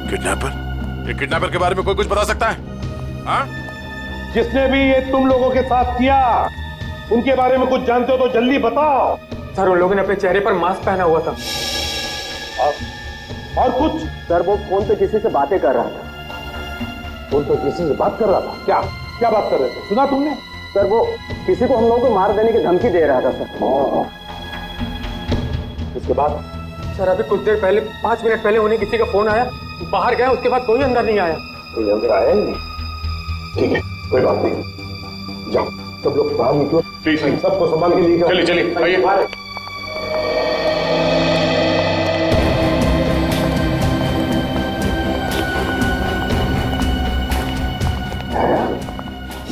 Kidnapper? ये kidnapper के बारे में कोई कुछ बता सकता है? हाँ? जिसने भी ये तुम लोगों के साथ किया, उनके बारे में कुछ जानते हो तो जल्दी बताओ। सर, उन लोगों ने अपने चेहरे पर मास्क पहना हुआ था। और कुछ? सर, वो फोन पे किसी से बातें कर रहा था। फोन पे किसी से बात कर रहा था? क्या क्या बात कर रहे थे? सुना तुमने? सर, वो किसी को हम लोगों को मार देने की धमकी दे रहा था सर। इसके बाद? सर, अभी कुछ देर पहले, 5 मिनट पहले उन्हें किसी का फोन आया, बाहर गया, उसके बाद कोई अंदर नहीं आया। कोई अंदर आया ही नहीं? ठीक है, कोई बात नहीं, जाओ सब लोग बाहर निकलो। प्लीज सबको संभाल के लिए चलिए चलिए, आइए।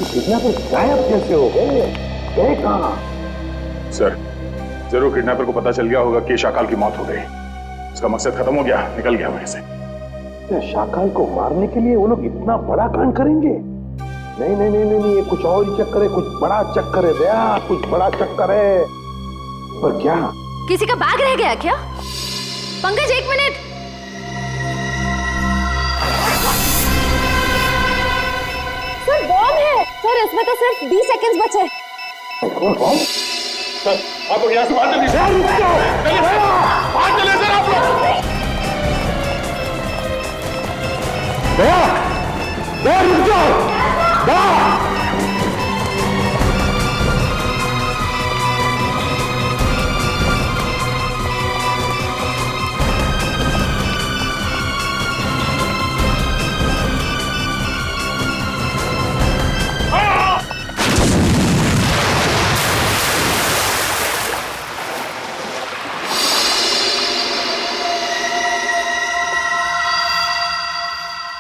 किडनैपर गायब कैसे हो गए? गए कहाँ? सर, जरूर किडनैपर को पता चल गया होगा कि शाकाल की मौत हो गई। उसका मकसद खत्म हो गया, निकल गया वहीं से। शाकाल को मारने के लिए वो लोग इतना बड़ा कांड करेंगे? नहीं नहीं नहीं नहीं, ये कुछ और ही चक्कर है, कुछ बड़ा चक्कर है दया, कुछ बड़ा चक्कर है। पर क्या? किसी का बैग रह गया क्या? पंकज, 1 मिनट। सर, बॉम्ब है। सर, इसमें तो सिर्फ 20 सेकंड्स बचे। कौन? सर, आप लोग यहाँ से बाहर चलिए। बाहर चलिए सर, आप लोग। दया, दया रुक जाओ। दया।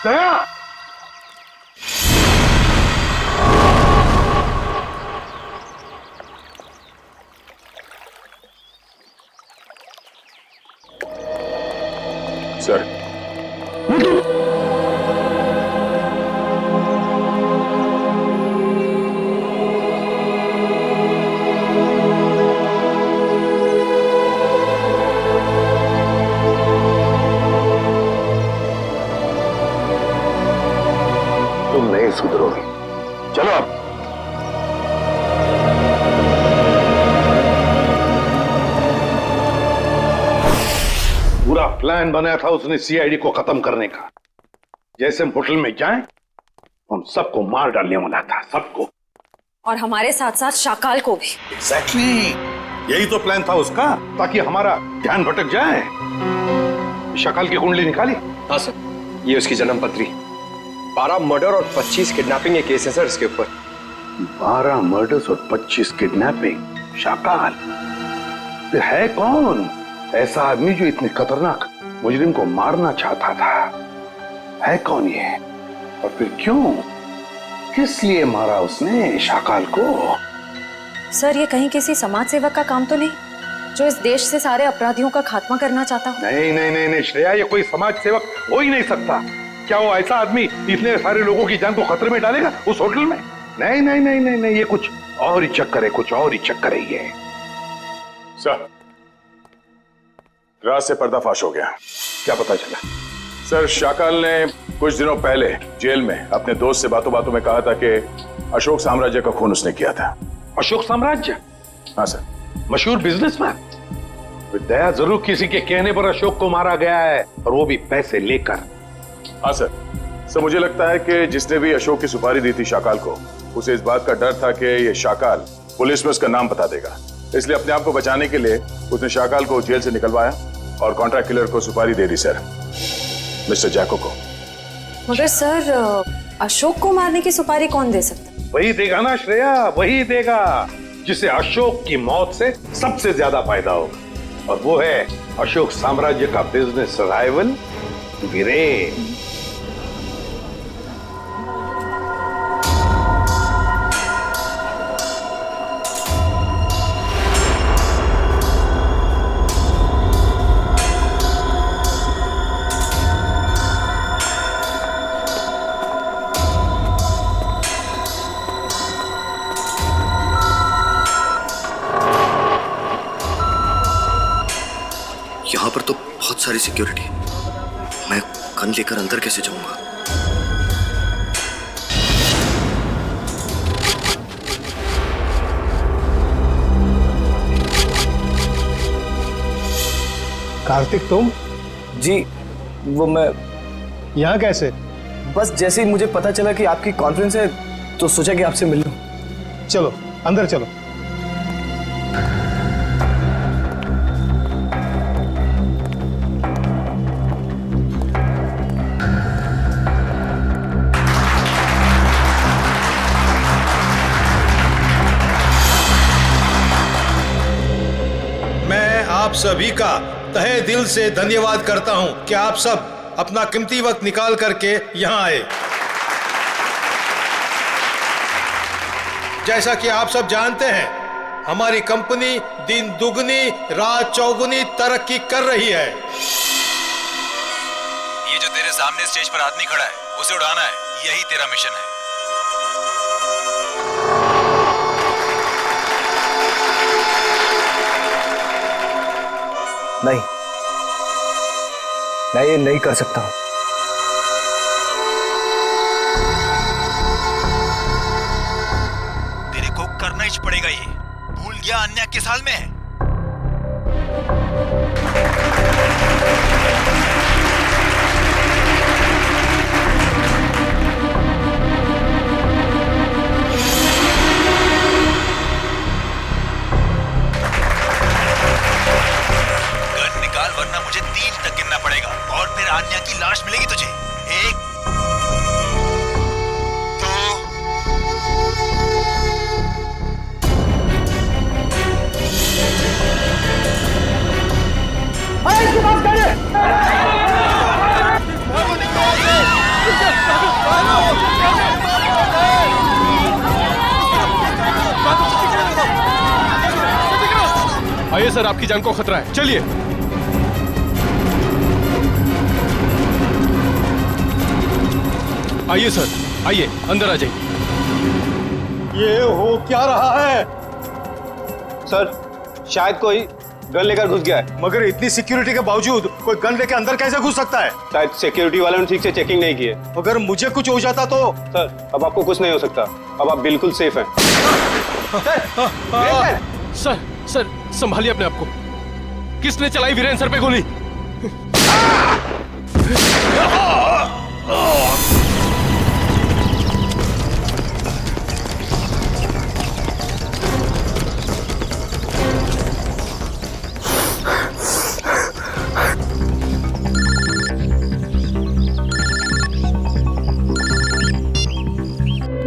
दया! सर, तुम नहीं सुधरोगे। चलो अब। पूरा प्लान बनाया था उसने सीआईडी को खत्म करने का। जैसे हम होटल में जाएं, हम सबको मार डालने वाला था, सबको। और हमारे साथ साथ शाकाल को भी। एग्जैक्टली, यही तो प्लान था उसका, ताकि हमारा ध्यान भटक जाए। शाकाल की कुंडली निकाली? हाँ सर, ये उसकी जन्म पत्री। 12 मर्डर और 25 किडनैपिंग के केस है सर इसके ऊपर। 12 मर्डर्स और 25 किडनैपिंग। शाकाल फिर है कौन ऐसा आदमी जो इतने खतरनाक मुजरिम को मारना चाहता था? है कौन ये? और फिर क्यों, किस लिए मारा उसने शाकाल को? सर, ये कहीं किसी समाज सेवक का काम तो नहीं, जो इस देश से सारे अपराधियों का खात्मा करना चाहता हो? नहीं नहीं नहीं नहीं श्रेया, ये कोई समाज सेवक हो ही नहीं सकता। क्या वो ऐसा आदमी इतने सारे लोगों की जान को खतरे में डालेगा उस होटल में? नहीं नहीं नहीं नहीं नहीं, ये कुछ और ही चक्कर है, कुछ और ही चक्कर है ये। सर, रात से पर्दाफाश हो गया। क्या पता चला? सर, शाकाल ने कुछ दिनों पहले जेल में अपने दोस्त से बातों बातों में कहा था कि अशोक साम्राज्य का खून उसने किया था। अशोक साम्राज्य? हाँ सर। मशहूर बिजनेसमैन। दया, जरूर किसी के कहने पर अशोक को मारा गया है, और वो भी पैसे लेकर। हाँ सर। सर, मुझे लगता है कि जिसने भी अशोक की सुपारी दी थी शाकाल को, उसे इस बात का डर था कि ये शाकाल पुलिस में उसका नाम बता देगा, इसलिए अपने आप को बचाने के लिए उसने शाकाल को जेल से निकलवाया और कॉन्ट्रैक्ट किलर को सुपारी दे दी सर, मिस्टर जैको को। मगर सर, अशोक को मारने की सुपारी कौन दे सकता? वही देगा ना श्रेया, वही देगा जिसे अशोक की मौत से सबसे ज्यादा फायदा होगा, और वो है अशोक साम्राज्य का बिजनेस राइवल वीरेन। यहाँ पर तो बहुत सारी सिक्योरिटी है, मैं गन लेकर अंदर कैसे जाऊंगा? कार्तिक तुम जी, वो मैं यहाँ कैसे? बस जैसे ही मुझे पता चला कि आपकी कॉन्फ्रेंस है तो सोचा कि आपसे मिल लूं। चलो अंदर चलो। मैं आप सभी का तहे दिल से धन्यवाद करता हूं कि आप सब अपना कीमती वक्त निकाल करके यहां आए। जैसा कि आप सब जानते हैं, हमारी कंपनी दिन दुगनी रात चौगुनी तरक्की कर रही है। ये जो तेरे सामने स्टेज पर आदमी खड़ा है, उसे उड़ाना है, यही तेरा मिशन है। नहीं, मैं ये नहीं कर सकता हूं। तेरे को करना ही पड़ेगा। ये भूल गया अन्य किस हाल में है? गन निकाल वरना मुझे 3 तक गिनना पड़ेगा और फिर आन्या की लाश मिलेगी तुझे। 1 आइए सर, आपकी जान को खतरा है, चलिए। आइए सर, आइए अंदर आ जाइए। ये हो क्या रहा है? सर, शायद कोई गन लेकर घुस गया है। मगर इतनी सिक्योरिटी के बावजूद कोई गन लेके अंदर कैसे घुस सकता है? शायद सिक्योरिटी वालों ने ठीक से चेकिंग नहीं की है। अगर मुझे कुछ हो जाता तो? सर, अब आपको कुछ नहीं हो सकता, अब आप बिल्कुल सेफ हैं। सर, सर संभालिए अपने आप को। किसने चलाई वीरेन सर पे गोली?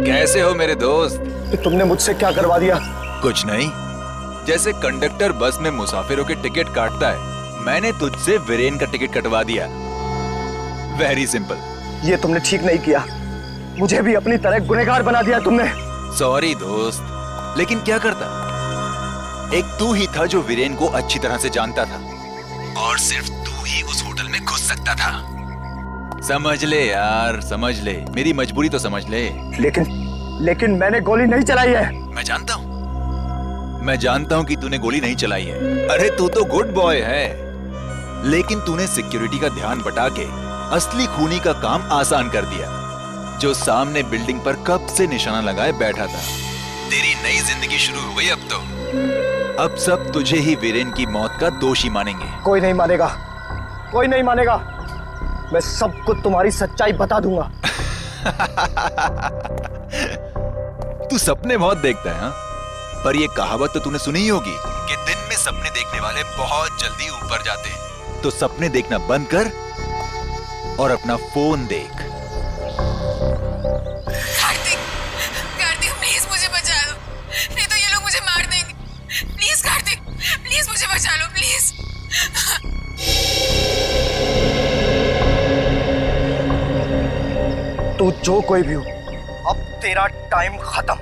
कैसे हो मेरे दोस्त? तो तुमने मुझसे क्या करवा दिया? कुछ नहीं, जैसे कंडक्टर बस में मुसाफिरों के टिकट काटता है, मैंने तुझसे वीरेन का टिकट कटवा दिया। Very simple. ये तुमने ठीक नहीं किया, मुझे भी अपनी तरह गुनहगार बना दिया तुमने। सॉरी दोस्त, लेकिन क्या करता? एक तू ही था जो वीरेन को अच्छी तरह से जानता था और सिर्फ तू ही उस होटल में घुस सकता था। समझ ले यार, समझ ले, मेरी मजबूरी तो समझ ले। लेकिन मैंने गोली नहीं चलाई है। मैं जानता हूं कि तूने गोली नहीं चलाई है। अरे तू तो गुड बॉय है, लेकिन तूने सिक्योरिटी का ध्यान बटा के असली खूनी का काम आसान कर दिया, जो सामने बिल्डिंग पर कब से निशाना लगाए बैठा था। तेरी नई जिंदगी शुरू हो गई अब तो। अब सब तुझे ही वीरेन की मौत का दोषी मानेंगे। कोई नहीं मानेगा, कोई नहीं मानेगा। मैं सबको तुम्हारी सच्चाई बता दूंगा। तू सपने बहुत देखता है, हाँ? पर ये कहावत तो तूने सुनी ही होगी कि दिन में सपने देखने वाले बहुत जल्दी ऊपर जाते हैं। तो सपने देखना बंद कर और अपना फोन देख। कार्तिक, कार्तिक प्लीज मुझे बचा लो, नहीं तो ये लोग मुझे मार देंगे। प्लीज कार्तिक, प्लीज मुझे बचा लो, प्लीज। तू जो कोई भी हो, अब तेरा टाइम खत्म।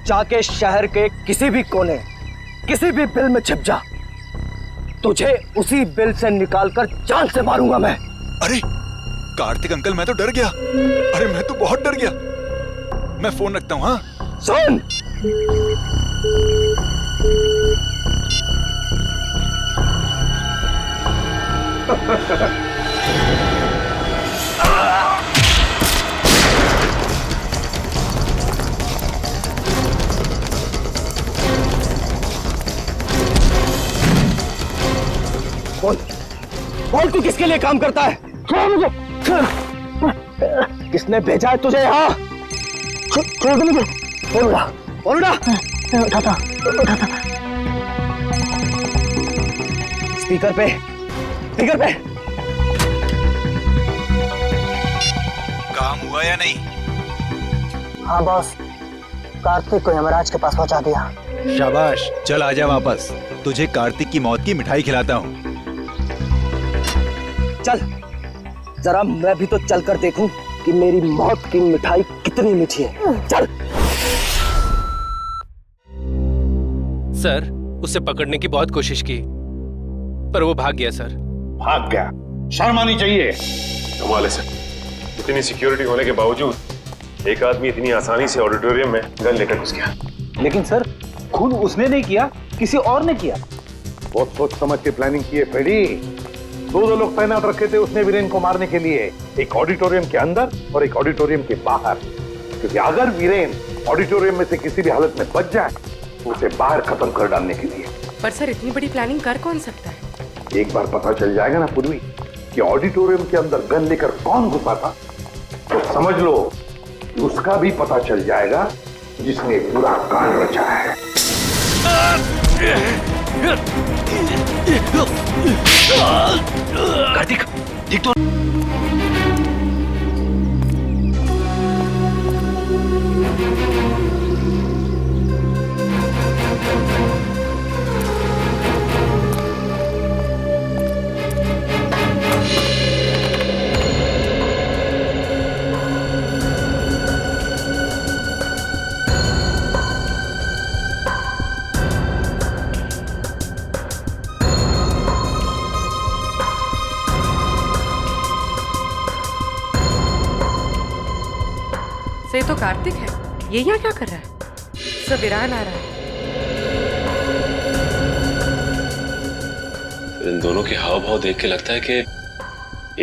जाके शहर के किसी भी कोने, किसी भी बिल में छिप जा। तुझे उसी बिल से निकालकर जान से मारूंगा मैं। अरे कार्तिक अंकल, मैं तो डर गया। अरे मैं तो बहुत डर गया। मैं फोन रखता हूँ। हाँ सुन, बोल बोल, तू किसके लिए काम करता है? मुझे किसने भेजा है तुझे यहाँ? छोड़ दो मुझे। बोल उड़ा। उठाता। स्पीकर पे। काम हुआ या नहीं? हाँ बॉस, कार्तिक को यमराज के पास पहुंचा दिया। शाबाश, चल आजा वापस, तुझे कार्तिक की मौत की मिठाई खिलाता हूँ। चल जरा मैं भी तो चल कर देखूं कि मेरी मौत की मिठाई कितनी मीठी है। चल। सर, उसे पकड़ने की बहुत कोशिश की पर वो भाग गया सर। भाग गया? शर्म आनी चाहिए। कमाल है सर, इतनी सिक्योरिटी होने के बावजूद एक आदमी इतनी आसानी से ऑडिटोरियम में गन लेकर घुस गया। लेकिन सर, खुद उसने नहीं किया, किसी और ने किया। बहुत सोच समझ के प्लानिंग की है फ्रेडी। दो लोग तैनात रखे थे उसने वीरेन को मारने के लिए, एक ऑडिटोरियम के अंदर और एक ऑडिटोरियम के बाहर, क्योंकि अगर वीरेन ऑडिटोरियम में से किसी भी हालत में बच जाए तो उसे बाहर खत्म कर डालने के लिए। पर सर, इतनी बड़ी प्लानिंग कर कौन सकता है? एक बार पता चल जाएगा ना पूर्वी कि ऑडिटोरियम के अंदर गन लेकर कौन घुसा था, तो समझ लो कि उसका भी पता चल जाएगा जिसने बुरा कांड रचा है। कार्तिक, ठीक तो? ये तो कार्तिक है, ये यहाँ क्या कर रहा है? सब वीरान आ रहा है। इन दोनों के हाव भाव देख के लगता है कि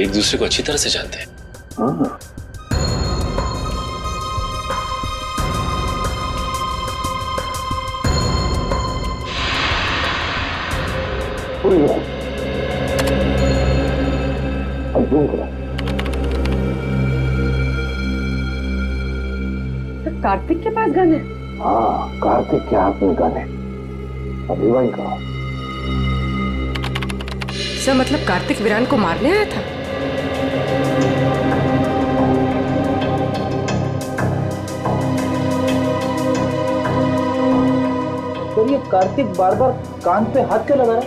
एक दूसरे को अच्छी तरह से जानते हैं। हाँ। कार्तिक के पास गन है? हाँ, कार्तिक के हाथ में गन है। अभी वही करो। सर, मतलब कार्तिक वीरान को मारने आया था? तो ये कार्तिक बार बार कान पे हाथ क्यों लगा रहा है?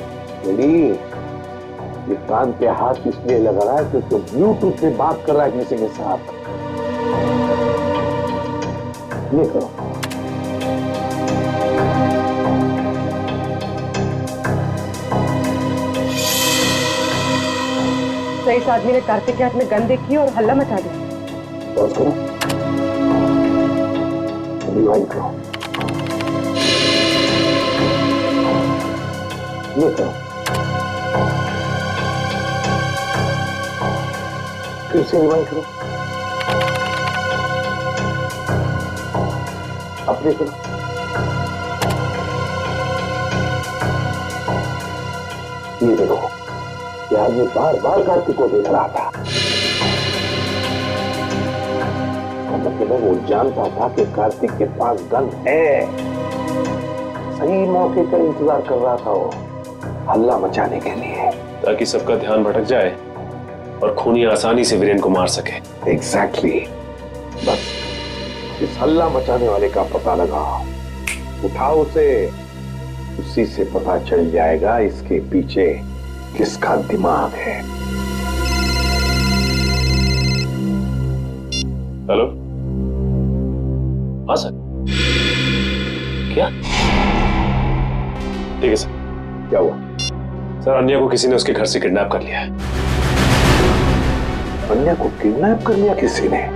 ये कान पे हाथ इसलिए लगा रहा है क्योंकि ब्लूटूथ से बात कर रहा है किसी के साथ। ये करो। तो इस आदमी ने कार्तिक के हाथ में गन देखी और हल्ला मचा दिया। बस करो। रिवाइंड करो। ये करो। फिर से रिवाइंड करो। अपने करो। ये देखो, ये आदमी बार बार कार्तिक को देख रहा था। मतलब वो जानता था कि कार्तिक के पास गन है। सही मौके पर इंतजार कर रहा था वो, हल्ला मचाने के लिए, ताकि सबका ध्यान भटक जाए और खूनी आसानी से वीरेन को मार सके। एग्जैक्टली। बस इस हल्ला मचाने वाले का पता लगाओ, उठाओ उसे, उसी से पता चल जाएगा इसके पीछे किसका दिमाग है। हेलो, हाँ सर। क्या? ठीक है सर। क्या हुआ? सर, अन्या को किसी ने उसके घर से किडनैप कर लिया है। अन्या को किडनैप कर लिया किसी ने?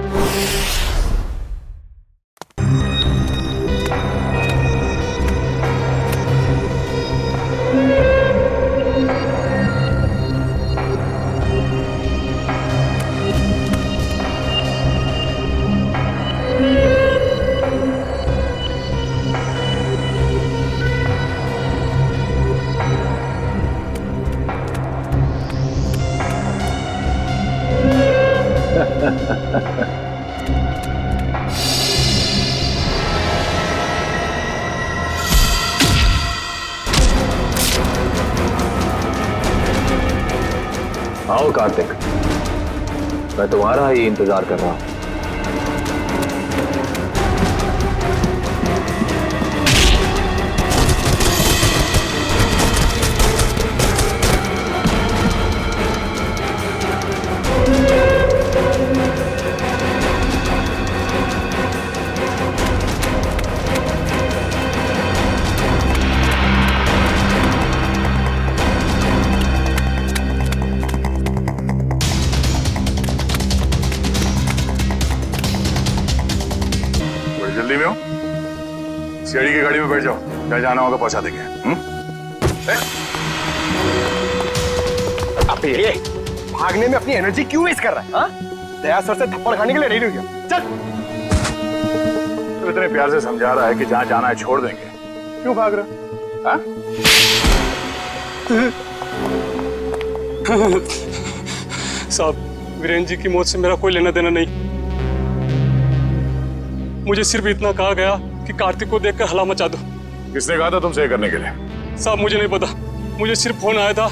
आओ कार्तिक, मैं तुम्हारा ही इंतजार कर रहा हूं। जल्दी में हो, सीआईडी की गाड़ी में बैठ जाओ, जहाँ जाना होगा पहुंचा देंगे। अबे ये भागने में अपनी एनर्जी क्यों वेस्ट कर रहा है? हाँ? दया सर से थप्पड़ खाने के लिए रेडी हो गया। चल। तो इतने प्यार से समझा रहा है कि जहाँ जाना है छोड़ देंगे, क्यों भाग रहा? हाँ? साहब, वीरेंद्र जी की मौत से मेरा कोई लेना देना नहीं। मुझे सिर्फ इतना कहा गया कि कार्तिक को देखकर हल्ला मचा दो। किसने कहा था तुमसे ये करने के लिए? साहब मुझे नहीं पता, मुझे सिर्फ फोन आया था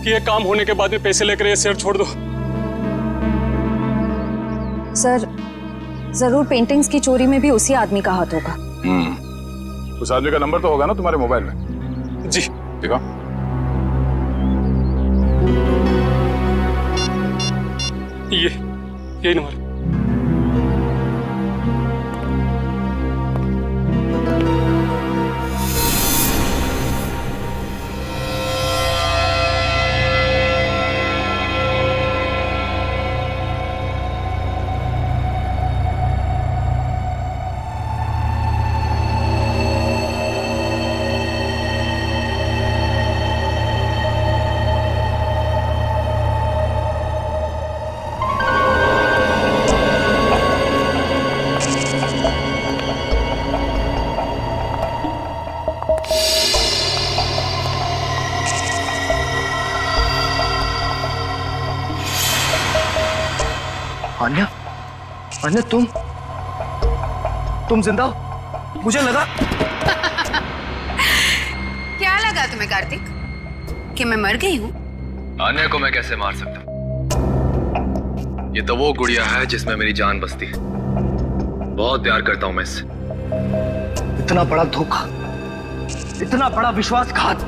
कि ये काम होने के बाद में पैसे लेकर ये शहर छोड़ दो। सर, जरूर पेंटिंग्स की चोरी में भी उसी आदमी का हाथ होगा। उस आदमी का नंबर तो होगा ना तुम्हारे मोबाइल में? जी। देखो। यही नंबर। अन्या, अन्या तुम जिंदा हो? मुझे लगा। क्या लगा तुम्हें कार्तिक कि मैं मर गई हूँ? अन्य को मैं कैसे मार सकता हूँ? ये तो वो गुड़िया है जिसमें मेरी जान बसती है। बहुत प्यार करता हूँ मैं इससे। इतना बड़ा धोखा, इतना बड़ा विश्वासघात।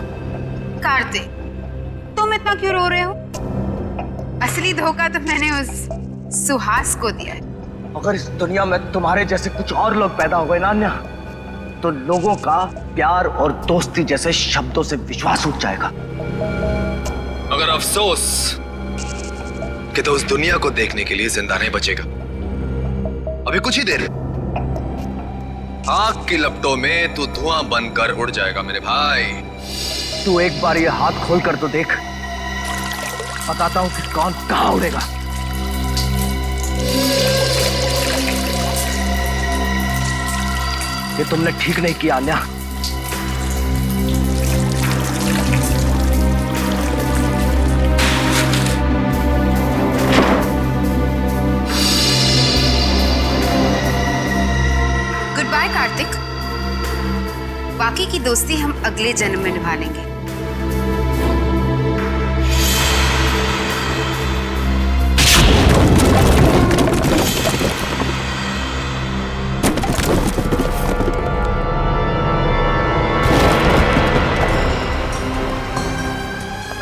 कार्तिक, तुम इतना क्यों रो रहे हो? असली धोखा तो मैंने उस सुहास को दिया है। अगर इस दुनिया में तुम्हारे जैसे कुछ और लोग पैदा हो गए ना अन्या, तो लोगों का प्यार और दोस्ती जैसे शब्दों से विश्वास उठ जाएगा। मगर अफसोस कि तो उस दुनिया को देखने के लिए जिंदा नहीं बचेगा। अभी कुछ ही देर, आग की लपटों में तू धुआं बनकर उड़ जाएगा मेरे भाई। तू एक बार ये हाथ खोल कर तो देख, बताता हूं कि कौन कहां उड़ेगा। ये तुमने ठीक नहीं किया अन्या। गुड बाय कार्तिक, बाकी की दोस्ती हम अगले जन्म में निभा लेंगे।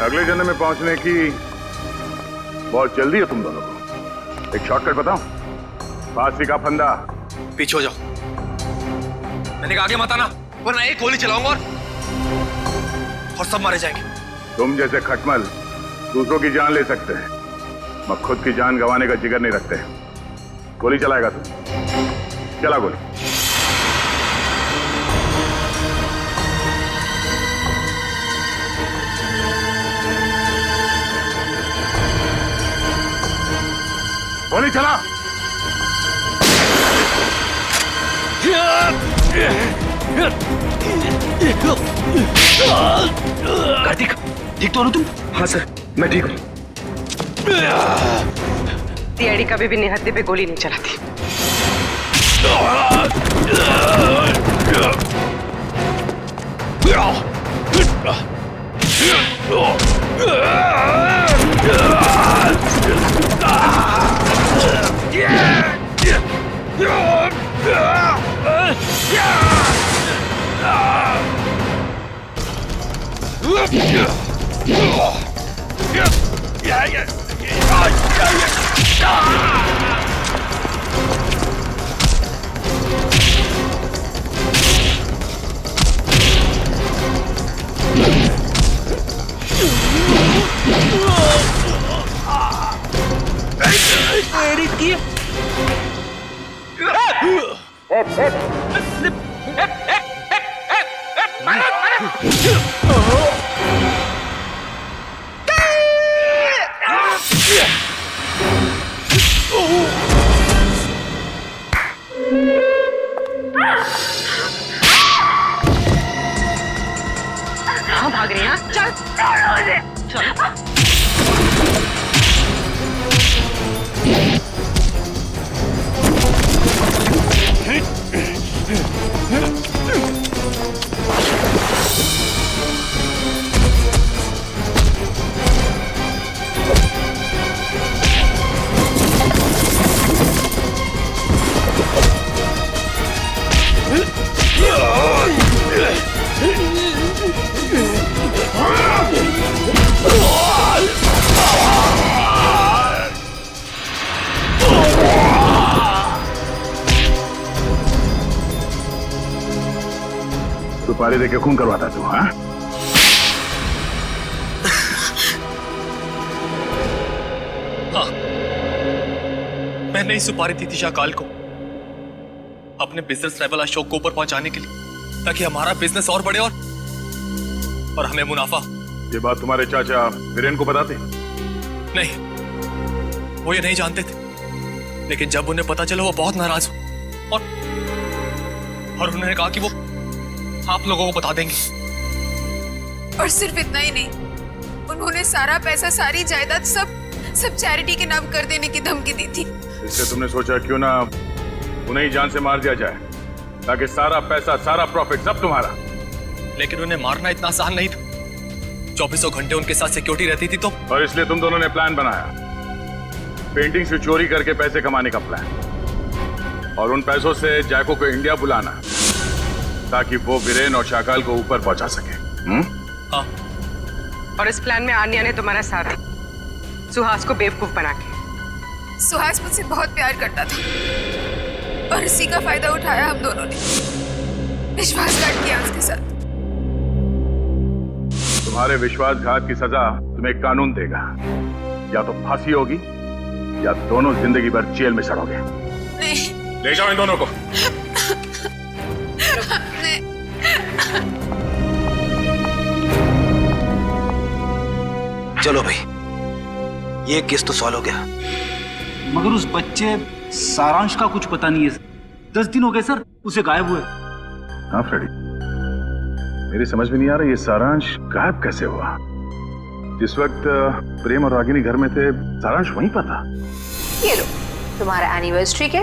अगले जन्म में पहुंचने की बहुत जल्दी है तुम दोनों को। एक शॉर्टकट बताऊं? फांसी का फंदा। पीछे हो जाओ, मैंने कहा आगे मत आना, वरना एक गोली चलाऊंगा और सब मारे जाएंगे। तुम जैसे खटमल दूसरों की जान ले सकते हैं, मैं खुद की जान गंवाने का जिगर नहीं रखते। गोली चलाएगा तू? चला गोली। गोली चला। कार्तिक, ठीक तो हो तुम? हाँ सर, मैं ठीक हूँ। सीआईडी कभी भी निहत्थे पे गोली नहीं चलाती। कहाँ भाग रही हैं? चल सुपारी देके खून करवाता तू, हाँ? हाँ, मैंने ही सुपारी दी थी शाकाल को अपने बिजनेस राइवल अशोक को ऊपर पहुंचाने के लिए, ताकि हमारा बिजनेस और बढ़े और हमें मुनाफा। ये बात तुम्हारे चाचा वीरेन को बताते? नहीं, वो ये नहीं जानते थे, लेकिन जब उन्हें पता चला वो बहुत नाराज हुए और उन्होंने कहा कि वो आप लोगों को बता देंगे। और सिर्फ इतना ही नहीं, उन्होंने सारा पैसा, सारी जायदाद सब चैरिटी के नाम कर देने की धमकी दी थी। इससे तुमने सोचा क्यों ना उन्हें ही जान से मार दिया जाए, ताकि सारा पैसा, सारा प्रॉफिट सब तुम्हारा। लेकिन उन्हें मारना इतना आसान नहीं था। 2400 घंटे उनके साथ सिक्योरिटी रहती थी तो। और इसलिए तुम दोनों ने प्लान बनाया, पेंटिंग से चोरी करके पैसे कमाने का प्लान, और उन पैसों से जैको को इंडिया बुलाना ताकि वो वीरेन और शाकाल को ऊपर पहुंचा सके। हाँ। और इस प्लान में आन्या ने तुम्हारा साथ दिया, सुहास को बेवकूफ बना के। सुहास मुझसे बहुत प्यार करता था और इसी का फायदा उठाया हम दोनों ने, विश्वासघात किया उसके साथ। तुम्हारे विश्वासघात की सजा तुम्हें कानून देगा, या तो फांसी होगी या दोनों जिंदगी भर जेल में सड़ोगे। नहीं। ले जाओ इन दोनों को। नहीं। चलो भाई, ये केस तो सॉल्व हो गया। मगर उस बच्चे सारांश का कुछ पता नहीं है। 10 दिन हो गए सर उसे गायब हुए। हाँ फ्रेडी, मेरी समझ में नहीं आ रहा ये सारांश गायब कैसे हुआ। जिस वक्त प्रेम और रागिनी घर में थे, सारांश वहीं पर था। ये लो तुम्हारा एनिवर्सरी के।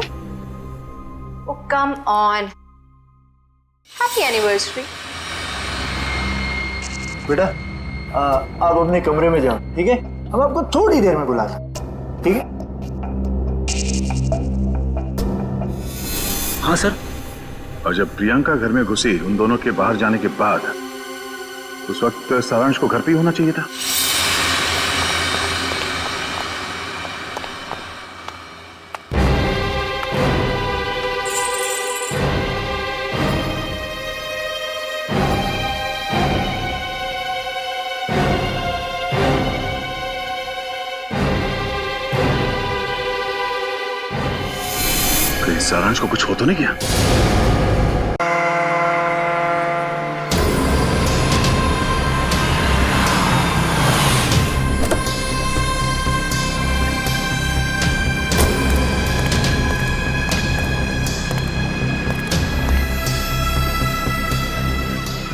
ओ कम ऑन, हैप्पी एनिवर्सरी। बेटा आप अपने कमरे में जाओ, ठीक है? हम आपको थोड़ी देर में बुला सकते, ठीक है? हाँ सर। और जब प्रियंका घर में घुसी उन दोनों के बाहर जाने के बाद, उस वक्त सारांश को घर पे ही होना चाहिए था। कहीं सारांश को कुछ हो तो नहीं गया?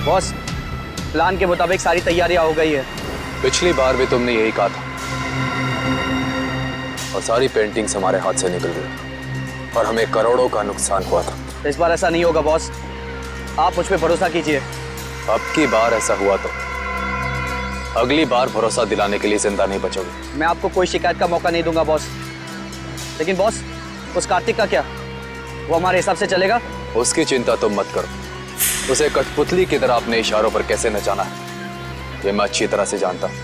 बॉस, प्लान के मुताबिक सारी तैयारियां हो गई है। पिछली बार भी तुमने यही कहा था और सारी पेंटिंग्स हमारे हाथ से निकल गई और हमें करोड़ों का नुकसान हुआ था। इस बार ऐसा नहीं होगा बॉस, आप मुझ पे भरोसा कीजिए। अब की बार ऐसा हुआ तो अगली बार भरोसा दिलाने के लिए जिंदा नहीं बचोगे। मैं आपको कोई शिकायत का मौका नहीं दूंगा बॉस। लेकिन बॉस, उस कार्तिक का क्या? वो हमारे हिसाब से चलेगा? उसकी चिंता तुम मत करो। उसे कठपुतली की तरह अपने इशारों पर कैसे नचाना है ये मैं अच्छी तरह से जानता हूँ।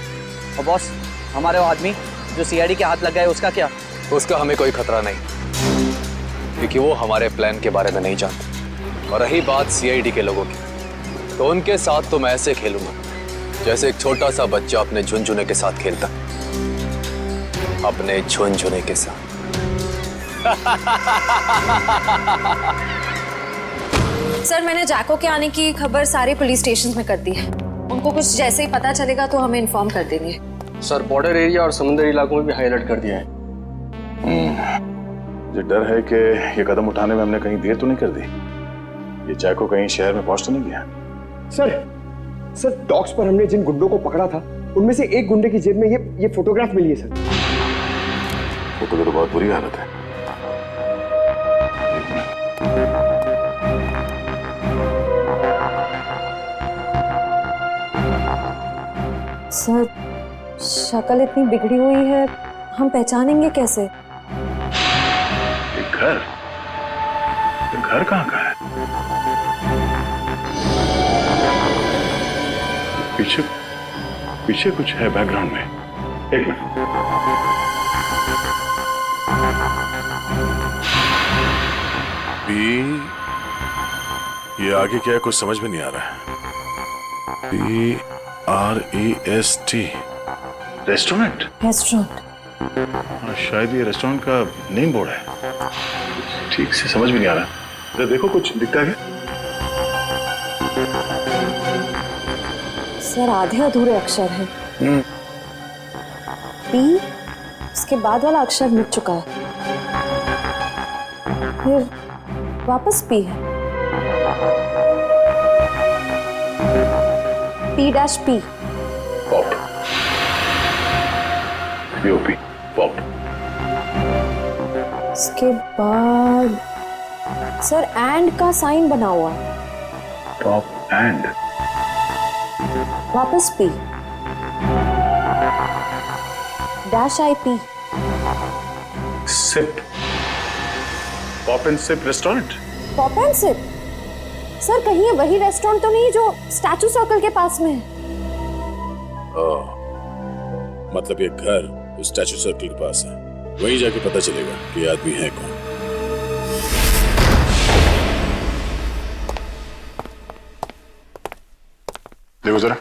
और बॉस, हमारे वो आदमी जो सीआईडी के हाथ लग गया है, उसका क्या? उसका हमें कोई खतरा नहीं, क्योंकि वो हमारे प्लान के बारे में नहीं जानता। और रही बात सीआईडी के लोगों की, तो उनके साथ तो मैं ऐसे खेलूंगा जैसे एक छोटा सा बच्चा अपने झुनझुने के साथ खेलता, अपने झुनझुने के साथ। सर, मैंने जैको के आने की खबर सारे पुलिस स्टेशन में कर दी है। उनको कुछ जैसे ही पता चलेगा तो हमें इन्फॉर्म कर देंगे। सर, बॉर्डर एरिया और समुद्री इलाकों में भी हाई अलर्ट कर दिया है। मुझे डर है कि ये कदम उठाने में हमने कहीं देर तो नहीं कर दी। ये जैको कहीं शहर में पहुंच तो नहीं गया? सर डॉक्स पर हमने जिन गुंडों को पकड़ा था उनमें से एक गुंडे की जेब में ये फोटोग्राफ मिली है सर। फोटो की तो बहुत बुरी हालत है। सर, शक्ल इतनी बिगड़ी हुई है, हम पहचानेंगे कैसे? घर? घर कहाँ का है? पीछे कुछ है बैकग्राउंड में। एक मिनट। ये आगे क्या है कुछ समझ में नहीं आ रहा है। PREST restaurant. शायद ये रेस्टोरेंट का नेम बोर्ड है। ठीक से समझ में नहीं आ रहा। जरा देखो कुछ दिखता है क्या? सर, आधे अधूरे अक्षर हैं। पी, उसके बाद वाला अक्षर मिट चुका है, फिर वापस पी है। P-P। पॉप। POP। पॉप। उसके बाद सर एंड का साइन बना हुआ है। Pop and. वापस P. -IP। Sip. Pop and sip restaurant. Pop and sip? Sir, कहीं ये वही रेस्टोरेंट तो नहीं जो स्टैचू सर्कल के पास में है? मतलब ये घर उस स्टैचू सर्कल के पास है। वहीं जाके पता चलेगा कि ये आदमी है कौन। देखो जरा।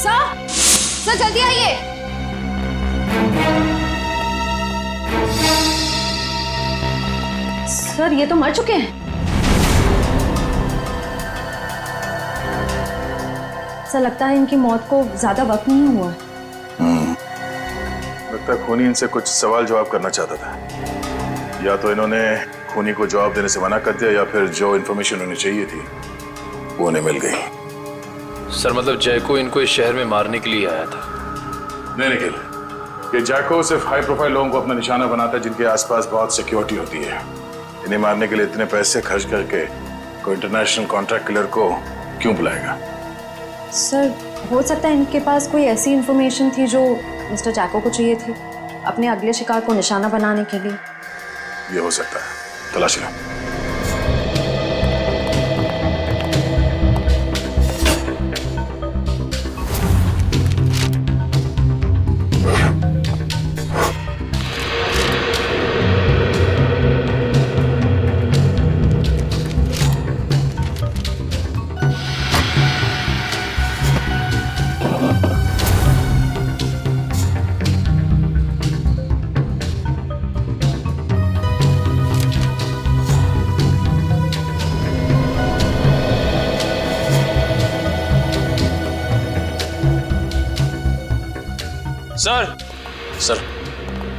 सर जल्दी आइए। सर, ये तो मर चुके हैं। सर, लगता है इनकी मौत को ज्यादा वक्त नहीं हुआ। लगता है खूनी इनसे कुछ सवाल जवाब करना चाहता था। या तो इन्होंने खूनी को जवाब देने से मना कर दिया, या फिर जो इन्फॉर्मेशन उन्हें चाहिए थी वो उन्हें मिल गई। सर, मतलब जैको इनको इस शहर में मारने के लिए आया था? नहीं निखिल, ये जैको सिर्फ हाई प्रोफाइल लोगों को अपना निशाना बनाता है जिनके आसपास बहुत सिक्योरिटी होती है। इन्हें मारने के लिए इतने पैसे खर्च करके कोई इंटरनेशनल कॉन्ट्रैक्ट किलर को क्यों बुलाएगा? सर, हो सकता है इनके पास कोई ऐसी इंफॉर्मेशन थी जो मिस्टर जैको को चाहिए थी अपने अगले शिकार को निशाना बनाने के लिए। ये हो सकता है, तलाश लो।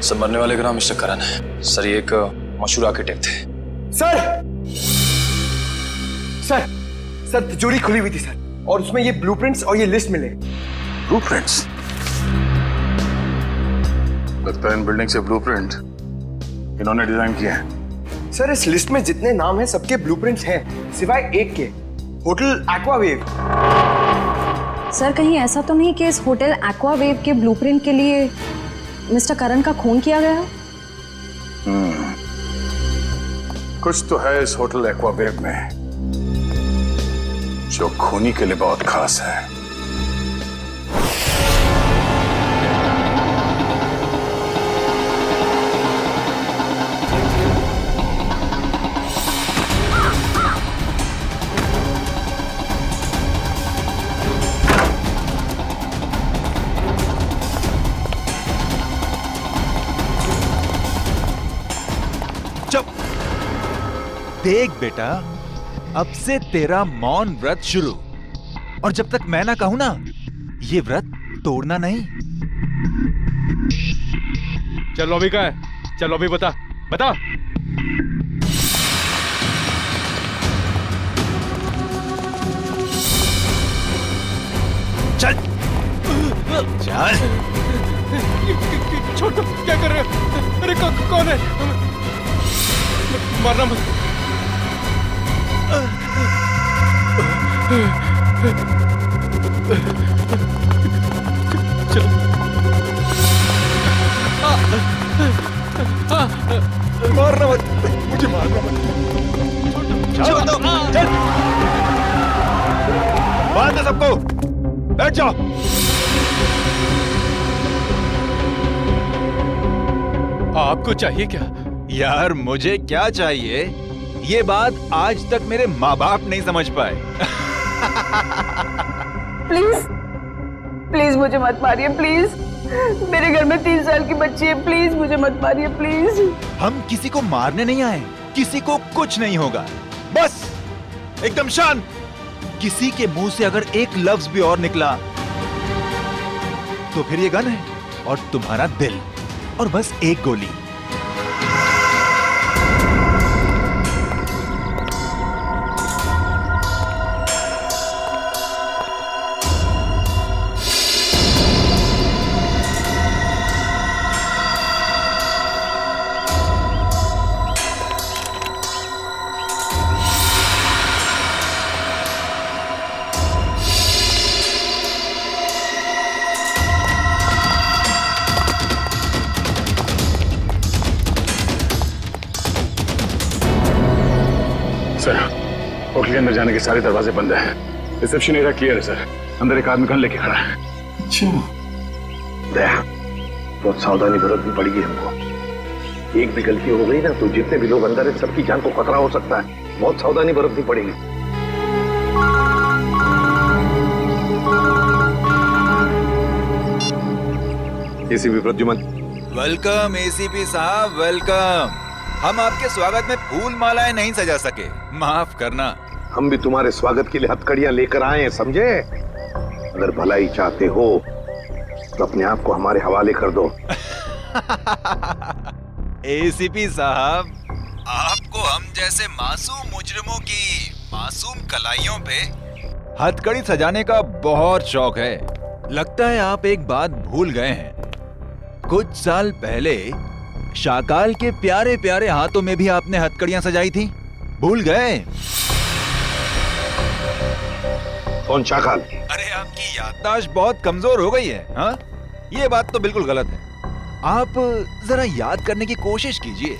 सर मरने वाले का नाम मिस्टर करण है। सर, ये एक मशहूर आर्किटेक्ट थे। सर तिजोरी खुली हुई थी सर, और उसमें ये ब्लूप्रिंट्स और ये लिस्ट मिले। ब्लूप्रिंट्स? लगता है इन बिल्डिंग से ब्लूप्रिंट इन्होंने डिजाइन किया है। सर, इस लिस्ट में जितने नाम हैं सबके ब्लूप्रिंट्स हैं सिवाय एक के, होटल एक्वावेव। सर कहीं ऐसा तो नहीं कि इस होटल एक्वा वेव के ब्लूप्रिंट के लिए मिस्टर करण का खून किया गया? कुछ तो है इस होटल एक्वा वेव में जो खूनी के लिए बहुत खास है। देख बेटा, अब से तेरा मौन व्रत शुरू, और जब तक मैं ना कहूं ना, ये व्रत तोड़ना नहीं। चल लॉबी का है, चल लॉबी बता बता। चल चल। छोड़ दो, क्या कर रहे हो? अरे कौन है? मारना मत। चल। मारना मत, मुझे मारना मत। छोड़ दो, चल। बांध दो सबको, बैठ जाओ। आपको चाहिए क्या? यार मुझे क्या चाहिए, ये बात आज तक मेरे माँ बाप नहीं समझ पाए। प्लीज प्लीज मुझे मत मारिए, प्लीज। मेरे घर में 3 साल की बच्ची है, प्लीज मुझे मत मारिए, प्लीज। हम किसी को मारने नहीं आए, किसी को कुछ नहीं होगा, बस एकदम शांत। किसी के मुंह से अगर एक लफ्ज भी और निकला तो फिर ये गन है और तुम्हारा दिल, और बस एक गोली। सर, होटल के अंदर जाने के सारे दरवाजे बंद हैं। रिसेप्शन एरिया क्लियर है सर। अंदर एक आदमी गन लेके खड़ा है। अच्छा, दया, बहुत सावधानी बरतनी पड़ेगी हमको। एक भी गलती हो गई ना तो जितने भी लोग अंदर हैं सबकी जान को खतरा हो सकता है। बहुत सावधानी बरतनी पड़ेगी। एसीपी प्रद्युमन। वेलकम एसीपी साहब, वेलकम। हम आपके स्वागत में फूल मालाएं नहीं सजा सके, माफ करना। हम भी तुम्हारे स्वागत के लिए हथकड़ियां लेकर आए हैं, समझे? अगर भलाई चाहते हो तो अपने आप को हमारे हवाले कर दो। एसीपी साहब, आपको हम जैसे मासूम मुजरिमों की मासूम कलाइयों पे हथकड़ी सजाने का बहुत शौक है। लगता है आप एक बात भूल गए हैं। कुछ साल पहले शाकाल के प्यारे प्यारे हाथों में भी आपने हथकड़ियां सजाई थी, भूल गए? कौन शाकाल? अरे आपकी याददाश्त बहुत कमजोर हो गई है। हाँ, ये बात तो बिल्कुल गलत है। आप जरा याद करने की कोशिश कीजिए।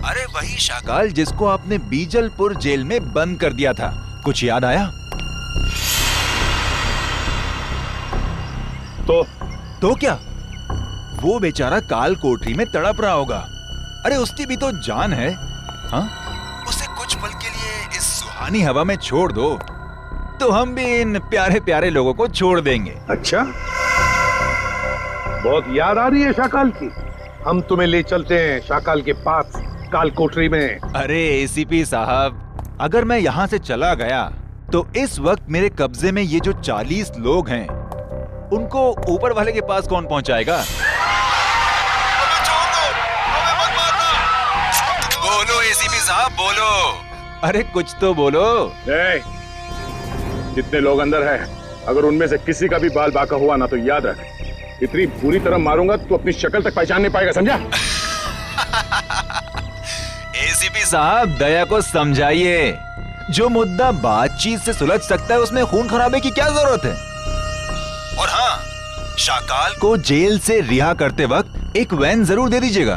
अरे वही शाकाल जिसको आपने बीजलपुर जेल में बंद कर दिया था, कुछ याद आया? तो क्या? वो बेचारा काल कोठरी में तड़प रहा होगा। अरे उसकी भी तो जान है। हाँ, उसे कुछ पल के लिए इस सुहानी हवा में छोड़ दो तो हम भी इन प्यारे प्यारे लोगों को छोड़ देंगे। अच्छा, बहुत याद आ रही है शाकाल की। हम तुम्हें ले चलते हैं शाकाल के पास, काल कोठरी में। अरे एसीपी साहब, अगर मैं यहाँ से चला गया तो इस वक्त मेरे कब्जे में ये जो 40 लोग हैं उनको ऊपर वाले के पास कौन पहुंचाएगा? बोलो एसीपी साहब, बोलो। अरे कुछ तो बोलो। जितने लोग अंदर हैं, अगर उनमें से किसी का भी बाल बाका हुआ ना तो याद रख, इतनी बुरी तरह मारूंगा तो अपनी शक्ल तक पहचान नहीं पाएगा, समझा? एसीपी साहब, दया को समझाइए। जो मुद्दा बातचीत से सुलझ सकता है उसमें खून खराबे की क्या जरूरत है? और हाँ, शाकाल को जेल से रिहा करते वक्त एक वैन जरूर दे दीजिएगा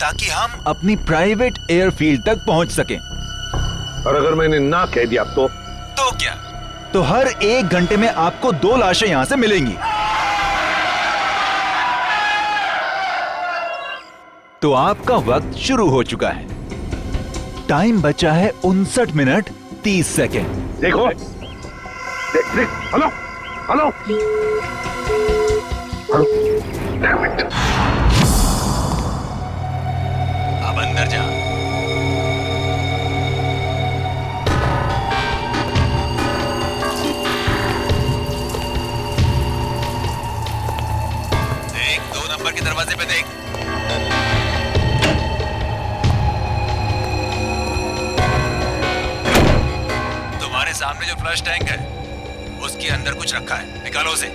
ताकि हम अपनी प्राइवेट एयरफील्ड तक पहुंच सकें। और अगर मैंने ना कह दिया तो क्या? तो हर 1 घंटे में आपको 2 लाशें यहां से मिलेंगी। तो आपका वक्त शुरू हो चुका है। टाइम बचा है 59 मिनट 30 सेकेंड। देखो, देख, hello hello hello, damn it. अब अंदर जा। देख, 2 नंबर के दरवाजे पे देख। तुम्हारे सामने जो फ्लश टैंक है उसके अंदर कुछ रखा है, निकालो उसे।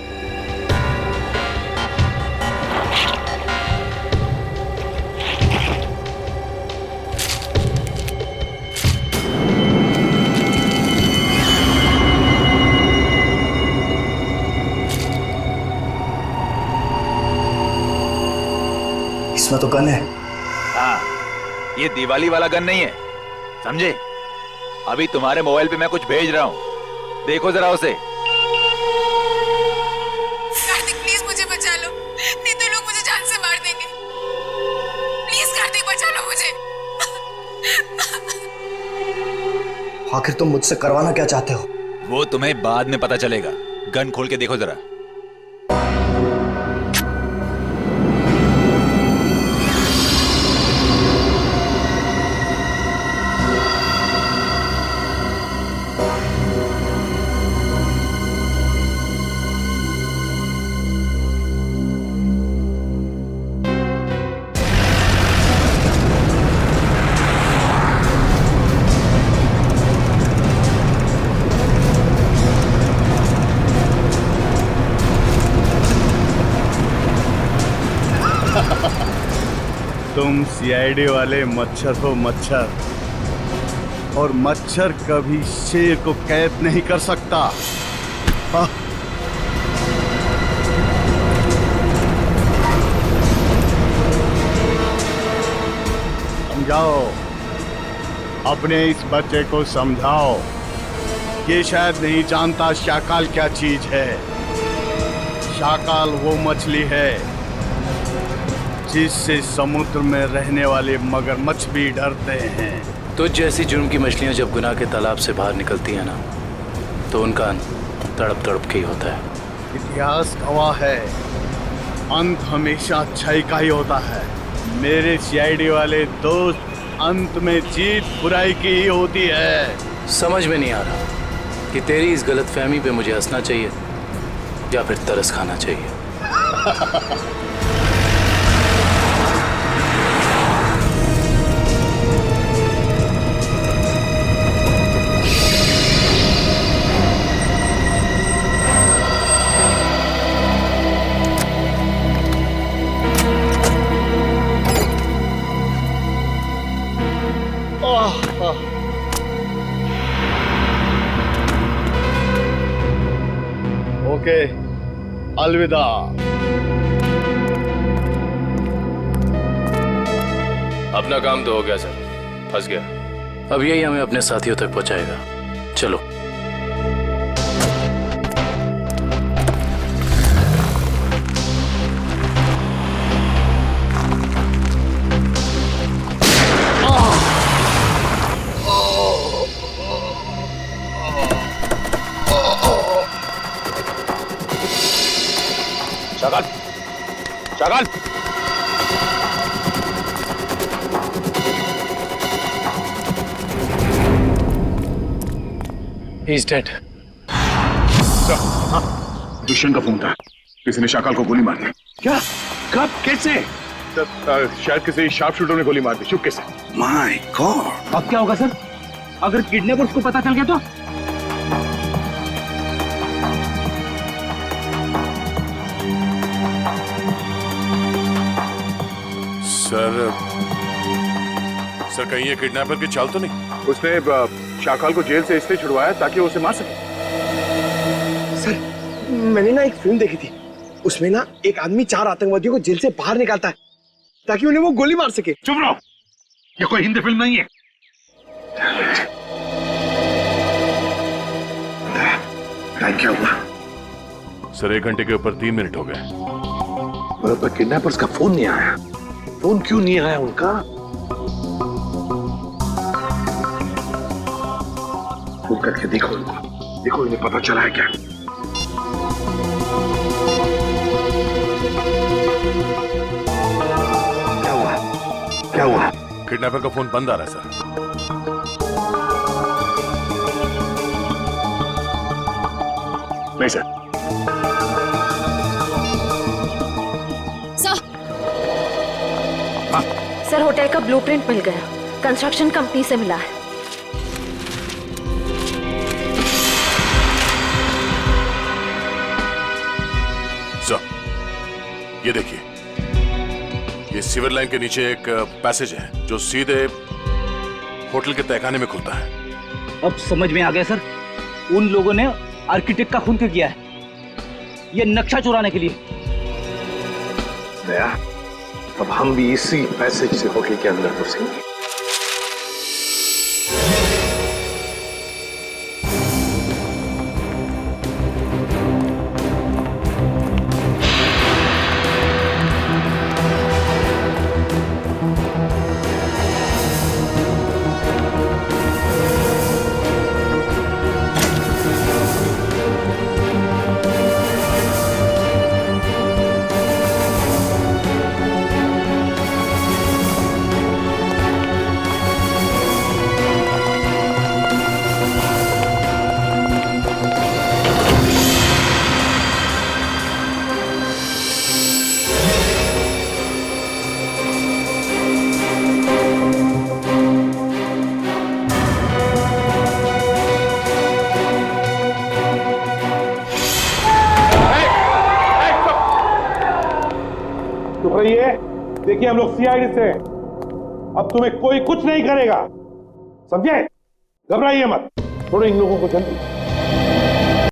इसमें तो गन है। हाँ, ये दिवाली वाला गन नहीं है, समझे? अभी तुम्हारे मोबाइल पे मैं कुछ भेज रहा हूँ, देखो जरा उसे। कार्तिक प्लीज मुझे बचा लो, नहीं तो लोग मुझे जान से मार देंगे। प्लीज कार्तिक बचा लो मुझे। आखिर तुम मुझसे करवाना क्या चाहते हो? वो तुम्हें बाद में पता चलेगा। गन खोल के देखो जरा। तुम सीआईडी वाले मच्छर हो मच्छर, और मच्छर कभी शेर को कैद नहीं कर सकता। समझाओ, अपने इस बच्चे को समझाओ। ये शायद नहीं जानता शाकाल क्या चीज है। शाकाल वो मछली है जिससे समुद्र में रहने वाले मगरमच्छ भी डरते हैं। तो जैसी जुर्म की मछलियां जब गुनाह के तालाब से बाहर निकलती हैं ना, तो उनका अंत तड़प तड़प के ही होता है। इतिहास गवाह है, अंत हमेशा अच्छाई का ही होता है। मेरे सीआईडी वाले दोस्त, अंत में जीत बुराई की ही होती है। समझ में नहीं आ रहा कि तेरी इस गलतफहमी पे मुझे हंसना चाहिए या फिर तरस खाना चाहिए। ओके, अलविदा। अपना काम तो हो गया सर, फंस गया। अब यही हमें अपने साथियों तक पहुंचाएगा। चलो। Shakaal, Shakaal, He's dead. दुष्यंत का फोन था। किसी ने शाकाल को गोली मार दी। क्या? कब? कैसे? शायद किसी शार्प शूटर ने गोली मार दी, चुपके से। My God! अब क्या होगा सर? अगर किडनैपर्स को पता चल गया तो? सर कहीं ये किडनैपर की चाल तो नहीं? उसने शाकाल को जेल से इसलिए छुड़वाया ताकि वो उसे मार सके। सर, मैंने ना एक फिल्म देखी थी, उसमें ना एक आदमी 4 आतंकवादियों को जेल से बाहर निकालता है ताकि उन्हें वो गोली मार सके। चुप रहो, ये कोई हिंदी फिल्म नहीं है। क्या हुआ? सर 1 घंटे के ऊपर 3 मिनट हो गए। पर किडनैपर्स का फोन नहीं आया। फोन क्यों नहीं आया उनका? फोन करके देखो उनको, देखो इन्हें पता चला है क्या? क्या हुआ? क्या हुआ? किडनैपर का फोन बंद आ रहा है सर। नहीं सर। सर, होटल का ब्लूप्रिंट मिल गया, कंस्ट्रक्शन कंपनी से मिला है। सर, ये देखिए, ये सीवर लाइन के नीचे एक पैसेज है जो सीधे होटल के तहखाने में खुलता है। अब समझ में आ गया सर, उन लोगों ने आर्किटेक्ट का खून क्यों किया है? ये नक्शा चुराने के लिए। दया, अब हम भी इसी पैसेज से होटल के अंदर घुसेंगे। रहिए, देखिए हम लोग सीआईडी से, अब तुम्हें कोई कुछ नहीं करेगा, समझे? घबराइए मत, थोड़े इन लोगों को जल्दी।